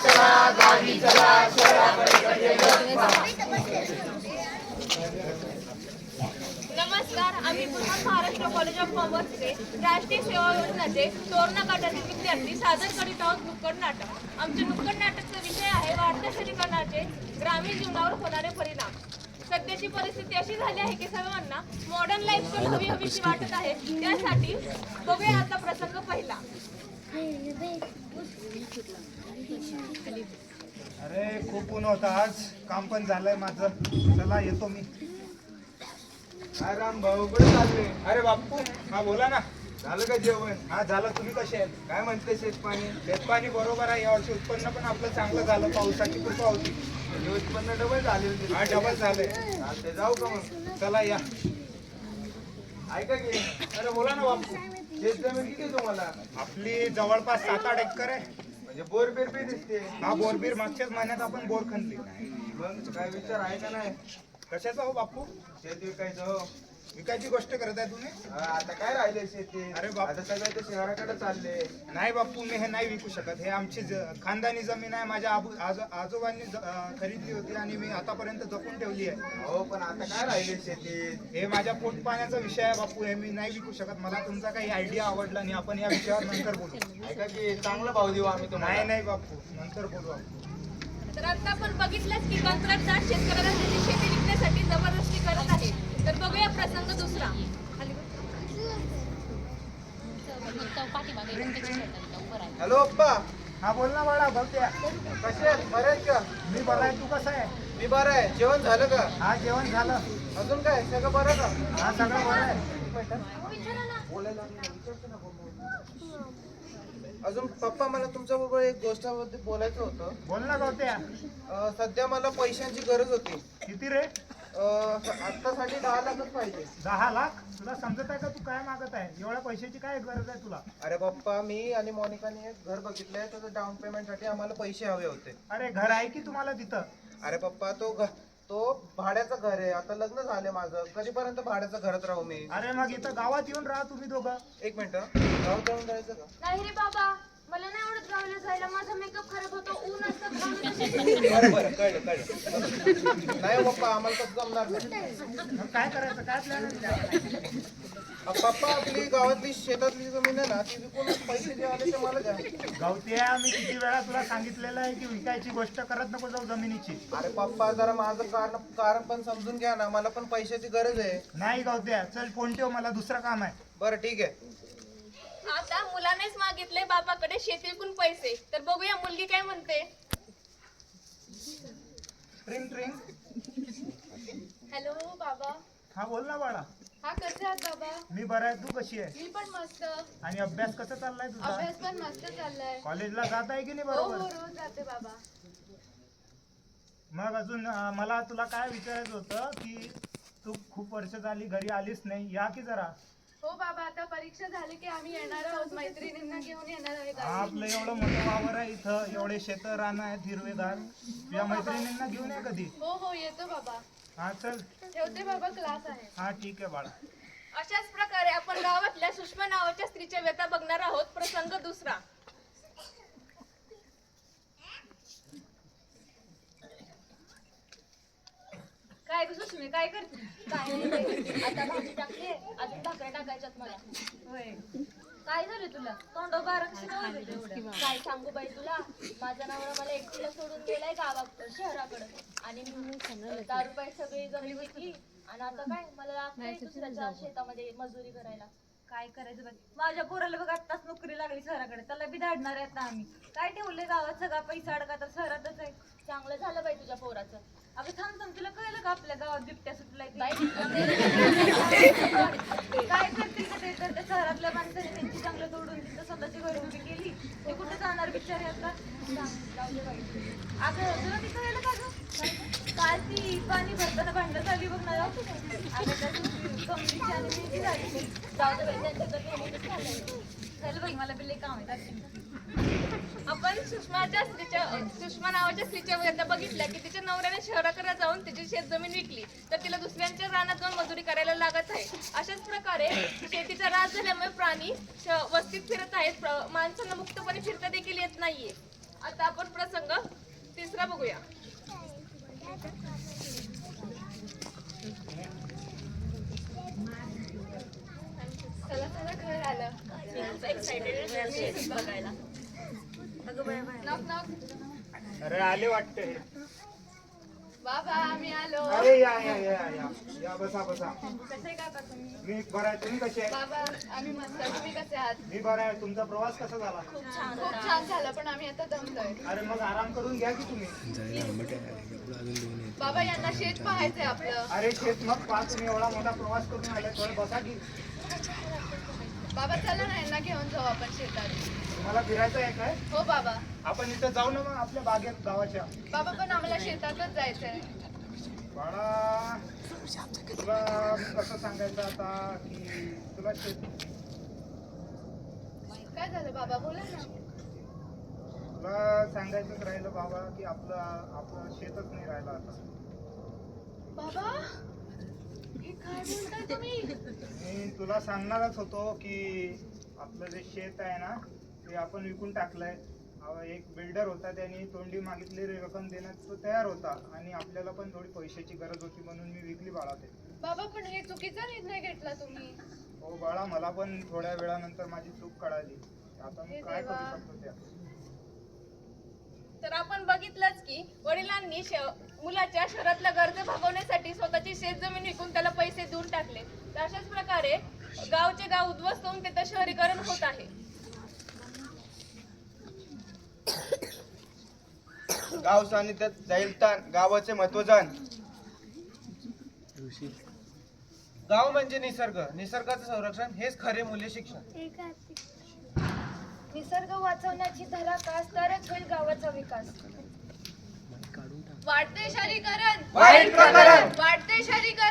चला गावी चला शहराकडे कधी नमस्कार, आम्ही पुन्हा महाराष्ट्र कॉलेज ऑफ कॉमर्सचे राष्ट्रीय सेवा योजनाचे तोरणा गटातील विद्यार्थी सादर करीत आहोत नुक्कड नाटक. आमचे नुक्कड नाटकचा विषय आहे वाढत्या शहरीकरणाचे ग्रामीण जीवनावर होणारे परिणाम. सध्याची परिस्थिती अशी झाली आहे की सर्वांना मॉडर्न लाईफस्टाईल हवी हवीशी वाटत आहे. त्यासाठी बघूया आता प्रसंग पहिला. अरे खूप ऊन होता आज, काम पण झालंय माझं. चला येतो मी. काय राम भाऊ कुठे चालले? अरे बाप्पू, हा बोला ना. झालं का जेवण? हा झालं. तुम्ही कसे आहेत? काय म्हणते शेतपाणी? शेतपाणी बरोबर आहे. यावर्षी उत्पन्न पण आपलं चांगलं झालं. पावसाची कृपा होती. म्हणजे उत्पन्न डबल झाले होते. हा डबल झाले. चालते, जाऊ का मग? चला या. ऐका की, अरे बोला ना बाप्पू. शेत जमीन किती आहे तुम्हाला? आपली जवळपास 7-8 एकर आहे. म्हणजे बोर बिर बी दिसते. हा बोरबीर मागच्याच महिन्यात आपण बोर खणली. मग काय विचार आहे का नाही? कशाचा हो बाप्पू? शेत विकायचं हो. विकायची गोष्ट करत आहे तुम्ही? आता काय राहिले शेती? अरे बाप. आता सगळे ते शहराकडे चालले. नाही बाप्पू, मी हे नाही विकू शकत. हे आमची खानदानी जमीन आहे. माझ्या आजोबांनी खरीदली होती आणि मी आतापर्यंत जपून ठेवली आहे. हो पण आता काय राहिले शेतीत? हे माझ्या पोट पाण्याचा विषय आहे बापू. हे मी नाही विकू शकत. मला तुमचा काही आयडिया आवडला नाही. आपण या विषयावर नंतर बोलू. ऐका की, चांगला भाव देऊ आम्ही तुम्हाला. नाही बापू, नंतर बोलू आपण. तर आता आपण बघितलंच की कंत्राटदार शेतकऱ्याला त्याची शेती विकण्यासाठी जबरदस्ती करत आहे. तर बघूया प्रसंग दुसरा. हॅलो अप्पा. हा बोल ना बाळा. बघत्या कसे आहेत? बरे आहेत का? मी बरा आहे. तू कसा आहे? मी बरं आहे. जेवण झालं का? हा जेवण झालं. अजून काय सगळं बरं का? हा सगळं बरं आहे. अजून पप्पा, मला तुमच्या बरोबर एक गोष्टाबद्दल बोलायचं होतं. बोल ना गवत्या. सध्या मला पैशांची गरज होती. किती रे? आत्तासाठी 10 लाखच पाहिजे. 10 लाख? तुला समजत आहे का तू काय मागत आहे? एवढ्या पैशाची काय गरज आहे तुला? अरे पप्पा, मी आणि मोनिकाने एक घर बघितलंय. त्याचं डाऊन पेमेंट साठी आम्हाला पैसे हवे होते. अरे घर आहे की तुम्हाला तिथं? अरे पप्पा, तो भाड्याचं घर आहे. आता लग्न झालंय माझं. कधीपर्यंत भाड्याच्या घरात राहू मी? अरे मग इथं गावात येऊन राहा तुम्ही दोघं. एक मिनिट, गावात जाऊन जायचं का? नाही रे बाबा, मला नाही आवडत गावाला जायला. माझा मेकअप खराब होतो. ऊन असतं. बरं बरं, कळलं. नाही पप्पा, आम्हाला कसं जमणार नाही. मग काय करायचं? काय प्लॅन? पप्पा, आपली गावातली शेतातली जमीन आहे ना, ती विकून पैसे जे आले ते मला द्या. गवत्या, मी किती वेळा तुला सांगितलेलं आहे की विकायची गोष्ट करत नको जाऊ जमिनीची. अरे पप्पा, जरा माझं कारण पण समजून घ्या ना. मला पण पैशाची गरज आहे. नाही गवत्या, चल फोन ठेव. मला दुसरं काम आहे. बरं ठीक आहे. आता मुलानेच मागितले बापाकडे शेती विकून पैसे. तर बघूया मुलगी काय म्हणते. ट्रिंग ट्रिंग. हॅलो बाबा. हा बोल ना बाळा. हा, कसे आहात बाबा? मी बरा आहे. तू कशी आहे? मी पण मस्त. आणि अभ्यास कसा चाललाय तुझा? अभ्यास पण मस्त चाललाय. कॉलेजला जात आहे की नाही हो हो, बरोबर? रोज जाते बाबा. मग अजून मला तुला काय विचारायचं होतं की तू खूप वर्ष झाली घरी आलीस नाही. या की जरा. हो बाबा, आता परीक्षा झाली की आम्ही येणार आहोत. मैत्रिणींना घेऊन येणार आहे गावी. आपलं एवढं मोठं वावर आहे इथं. एवढे शेत रानं आहेत हिरवेगार. तुझ्या मैत्रिणींना घेऊन ये कधी. हो हो, येतो बाबा. हा चल. ठेवते बाबा, क्लास आहे. हा ठीक आहे बाळा. अशाच प्रकारे आपण गावातल्या सुषमा नावाच्या स्त्रीच्या व्यथा बघणार आहोत. प्रसंग दुसरा. काय ग सुषमी, काय करते? काय नाही बाई. आता भाजी टाकली, अजून भाकऱ्या टाकायच्यात मला. होय. काय झालं तुला? तोंड बारक. काय सांगू बाई तुला, माझा नवरा मला एकटीला सोडून गेलाय गावाकडं शहराकडं. आणि मी दारू पाय सगळी जमीन विकली आणि आता काय मला लागतंय दुसऱ्याच्या शेतामध्ये मजुरी करायला. काय करायचं बघ. माझ्या पोराला बघ आत्ताच नोकरी लागली शहराकडे. त्याला बी धाडणार आहेत ना आम्ही. काय ठेवले गावात सगळा पैसा अडका तर शहरातच आहे. चांगलं झालं बाई तुझ्या पोराचं. अगं थांब थांब, तुला कळलं का आपल्या गावात बिबट्या सुटलाय ते? बाई काय करतील का ते? तर त्या शहरातल्या माणसाने त्यांची चांगलं तोडून तिथं स्वतःची घर उभी केली. ते कुठे जाणार बिचारे आता? अगं तुला ती कळलं का गं? काल ती पाणी भरताना भांडणं झाली बघ ना. अगं त्या कमलीची आणि तिची झाली. जाऊ दे बाई, त्यांचं तर नेहमीच झालंय. चल बाई, मला बिल्ले काम आहे. आपण सुषमा नावाच्या स्त्रीच्या व्यथा बघितल्या की तिच्या नवऱ्याने शहराकडे जाऊन तिची शेत जमीन विकली तर तिला दुसऱ्यांच्या रानात जाऊन मजुरी करायला लागत आहे. अशाच प्रकारे शेतीचा राज झाल्यामुळे प्राणी वस्तीत फिरत आहेत. माणसांना मुक्तपणे फिरता देखील येत नाहीये. आता आपण प्रसंग तिसरा बघूया. चला चला घर आलं. Knock knock. अरे आले वाटतं हे. बाबा आम्ही आलो. अरे या या या या या बसा बसा. कसे काका तुम्ही? मी बरं आहे, तुम्ही कसे आहे? बाबा आम्ही मस्त. तुम्ही कसे आहात? मी बरं आहे. तुमचा प्रवास कसा झाला? खूप छान झालं पण आम्ही आता दमतोय. अरे मग आराम करून घ्या की तुम्ही. बाबा यांना शेत पाहायचंय आपलं. अरे शेत मग पहा, तुम्ही एवढा मोठा प्रवास करून आले, थोडं बसा की. बाबा चला ना यांना घेऊन जाऊ आपण शेतात. तुम्हाला फिरायचं आहे काय? हो बाबा. आपण इथं जाऊ ना मग आपल्या बागेत गावाच्या. बाबा पण आम्हाला शेतातच जायचंय. बाळा तुला कसं सांगायचं आता की तुला शेत काय झालं बाबा बोला ना. तुला सांगायचंच राहिलं बाबा की आपलं शेतच नाही राहिलं आता. बाबा हे काय बोलताय तुम्ही? मी तुला सांगणारच होतो की आपलं जे शेत आहे ना ते आपण विकून टाकलंय. एक बिल्डर होता, त्यांनी तोंडी मागितलेली रक्कम देण्यास तो तयार होता आणि आपल्याला पण थोडी पैशाची गरज होती म्हणून मी विकली बाळा ते. बाबा पण हे चुकीचा निर्णय घेतला तुम्ही. हो बाळा, मला पण थोड्या वेळानंतर माझी चूक कळाली. आता मी काय करू शकतो त्या. तर आपण बघितलंच की वडिलांनी मुलाच्या शहरातल्या गरजा भागवण्यासाठी स्वतःची शेत जमीन विकून त्याला पैसे देऊन टाकले. तर अशाच प्रकारे गावचे गाव उद्ध्वस्त होऊन तिथं शहरीकरण होत आहे. गाव सानिध्यात जाईल तर गावाचे महत्व जाण. गाव म्हणजे निसर्ग. निसर्गाचं संरक्षण हेच खरे मूल्य शिक्षण. निसर्ग वाचवण्याची धरा कास तरच होईल गावाचा विकास. वाढते शहरीकरण. वाईट प्रकरण. वाढते शहरीकरण.